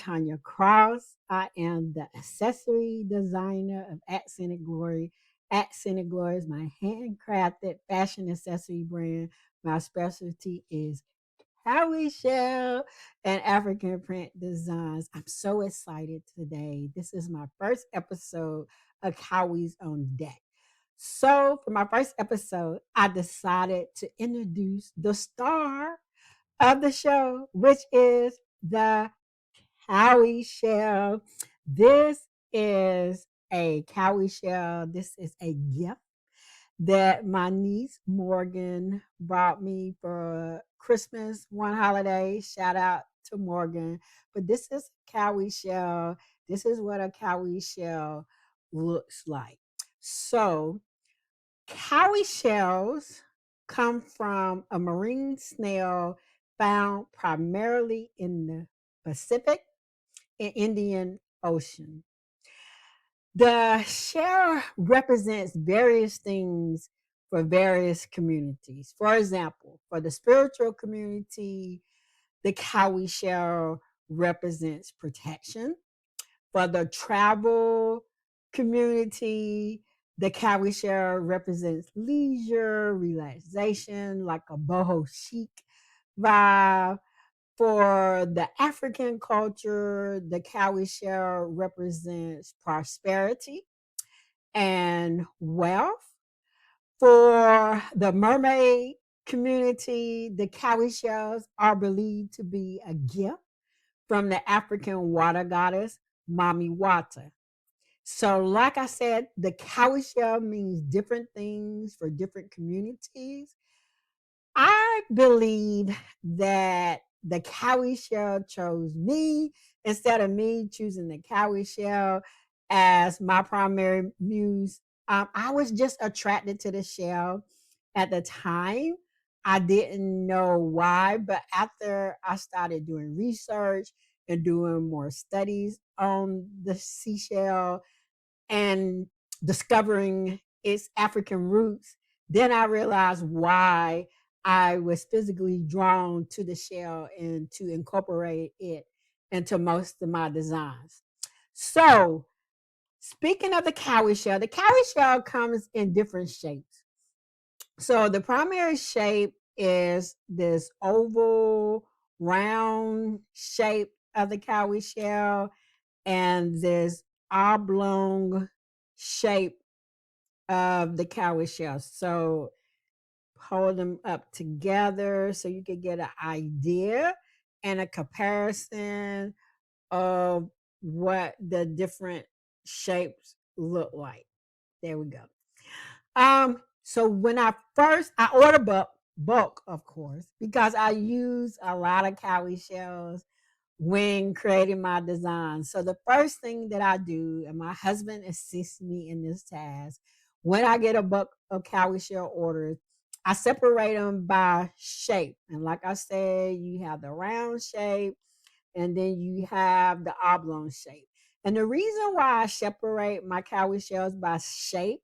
Tonya Cross. I am the accessory designer of Accented Glory. Accented Glory is my handcrafted fashion accessory brand. My specialty is Cowrie Shell and African print designs. I'm so excited today. This is my first episode of Cowie's on Deck. So, for my first episode, I decided to introduce the star of the show, which is the Cowrie Shell. This is a Cowrie Shell. This is a gift that my niece Morgan brought me for Christmas one holiday. Shout out to Morgan. But this is a Cowrie Shell. This is what a Cowrie Shell looks like. So, cowrie shells come from a marine snail found primarily in the Pacific and Indian Ocean. The shell represents various things for various communities. For example, for the spiritual community, the cowrie shell represents protection. For the travel community, the cowrie shell represents leisure, relaxation, like a boho chic vibe. For the African culture, the cowrie shell represents prosperity and wealth. For the mermaid community, the cowrie shells are believed to be a gift from the African water goddess, Mami Wata. So, like I said, the cowrie shell means different things for different communities. I believe that the cowrie shell chose me instead of me choosing the cowrie shell as my primary muse. I was just attracted to the shell at the time. I didn't know why, but after I started doing research and doing more studies on the seashell and discovering its African roots, then I realized why I was physically drawn to the shell and to incorporate it into most of my designs. So, speaking of the cowrie shell comes in different shapes. So, the primary shape is this oval, round shape of the cowrie shell and this oblong shape of the cowrie shell. So hold them up together so you can get an idea and a comparison of what the different shapes look like. There we go. So when I order bulk, of course, because I use a lot of cowrie shells when creating my design. So the first thing that I do, and my husband assists me in this task, when I get a bulk of cowrie shell orders, I separate them by shape. And like I said, you have the round shape and then you have the oblong shape. And the reason why I separate my cowrie shells by shape,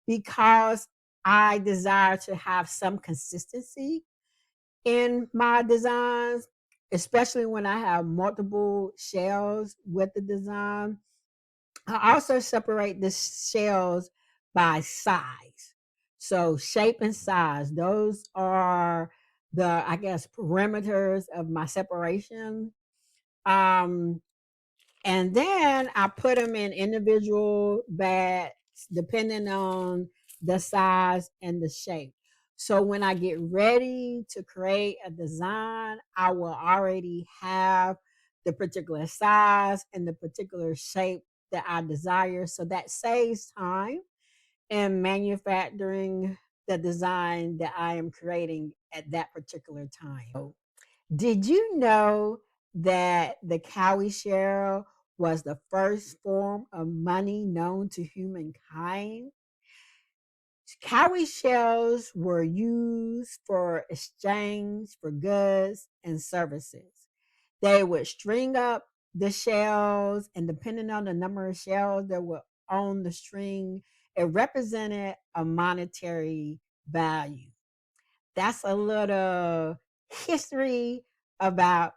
because I desire to have some consistency in my designs, especially when I have multiple shells with the design. I also separate the shells by size. So shape and size, those are the, I guess, perimeters of my separation. Um, and then I put them in individual bags depending on the size and the shape. So when I get ready to create a design, I will already have the particular size and the particular shape that I desire. So that saves time in manufacturing the design that I am creating at that particular time. Did you know that the cowrie shell was the first form of money known to humankind? Cowrie shells were used for exchange for goods and services. They would string up the shells, and depending on the number of shells that were on the string, it represented a monetary value. That's a little history about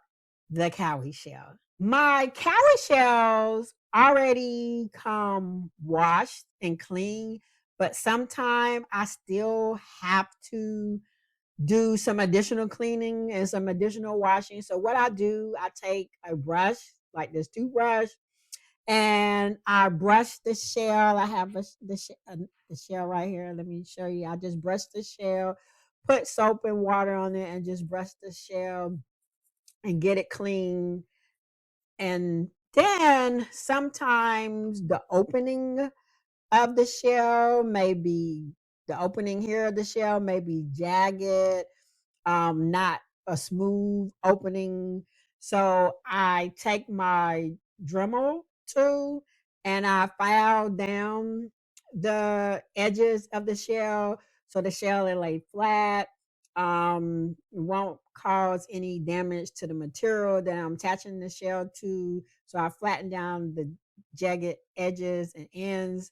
the cowrie shell. My cowrie shells already come washed and clean, but sometimes I still have to do some additional cleaning and some additional washing. So what I do, I take a brush, like this toothbrush, and I brush the shell. I have the shell right here. Let me show you. I just brush the shell, put soap and water on it, and just brush the shell and get it clean. And then sometimes the opening of the shell may be the opening here of the shell may be jagged, not a smooth opening. So I take my Dremel tool and I file down the edges of the shell so the shell will lay flat. Won't cause any damage to the material that I'm attaching the shell to. So I flatten down the jagged edges and ends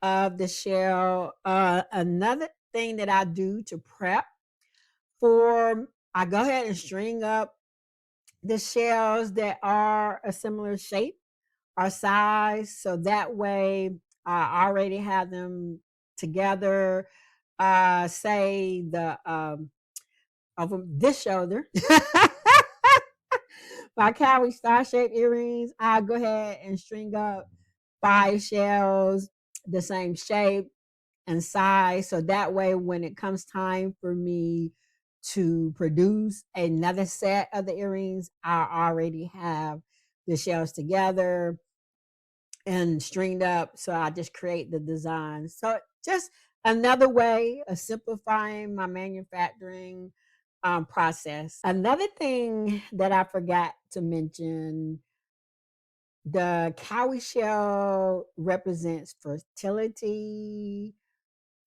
of the shell. Another thing that I do to prep for, I go ahead and string up the shells that are a similar shape or size. So that way I already have them together. Say the of this shoulder. My cowrie star shaped earrings, I'll go ahead and string up 5 shells the same shape and size. So that way, when it comes time for me to produce another set of the earrings, I already have the shells together and stringed up. So I just create the design. So just another way of simplifying my manufacturing process. Another thing that I forgot to mention, the cowrie shell represents fertility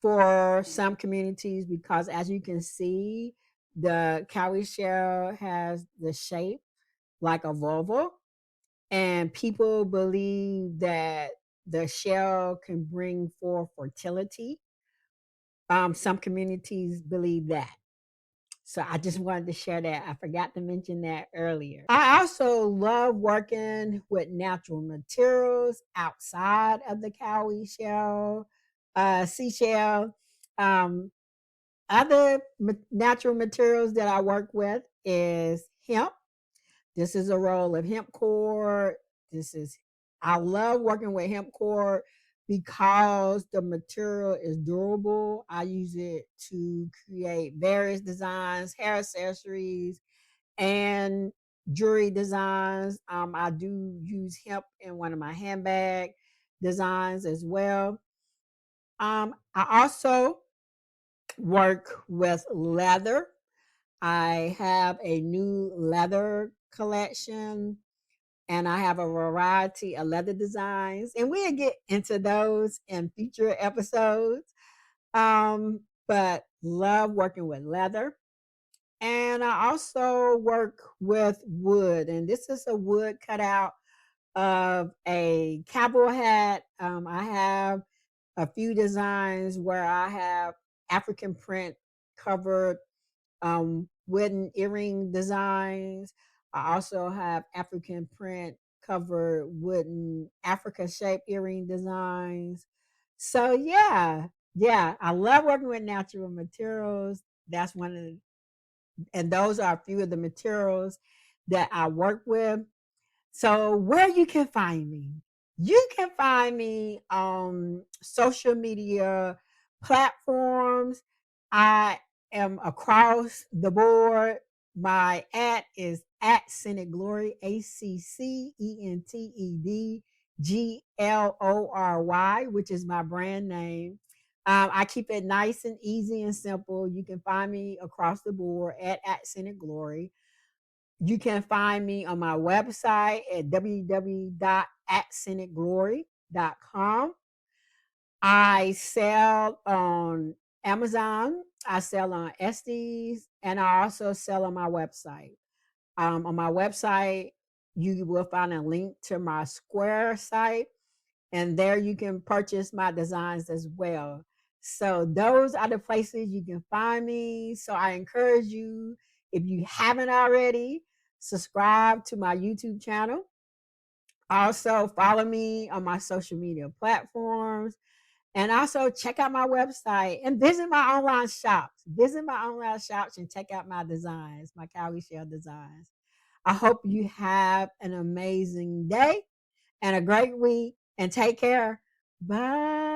for some communities because, as you can see, the cowrie shell has the shape like a vulva, and people believe that the shell can bring forth fertility. Some communities believe that. So I just wanted to share that. I forgot to mention that earlier. I also love working with natural materials outside of the cowrie shell, seashell. Um, Other natural materials that I work with is hemp. This is a roll of hemp cord. This is I love working with hemp cord because the material is durable. I use it to create various designs, hair accessories, and jewelry designs. I do use hemp in one of my handbag designs as well. I also work with leather. I have a new leather collection and I have a variety of leather designs, and we'll get into those in future episodes. But love working with leather. And I also work with wood, and this is a wood cutout of a cowboy hat. I have a few designs where I have African print covered wooden earring designs. I also have African print covered wooden Africa shaped earring designs. So yeah, I love working with natural materials. That's one of the, and those are a few of the materials that I work with. So, where you can find me, you can find me on social media platforms. I am across the board. My at is at Scenic Glory, ACCENTEDGLORY, which is my brand name. I keep it nice and easy and simple. You can find me across the board at Scenic Glory. You can find me on my website at www.accented.glory.com. I sell on Amazon, I sell on Estes, and I also sell on my website. On my website, you will find a link to my Square site, and there you can purchase my designs as well. So those are the places you can find me. So I encourage you, if you haven't already, Subscribe to my YouTube channel. Also, follow me on my social media platforms. And also check out my website and visit my online shops. Visit my online shops and check out my designs, my Cowrie Shell designs. I hope you have an amazing day and a great week and take care. Bye.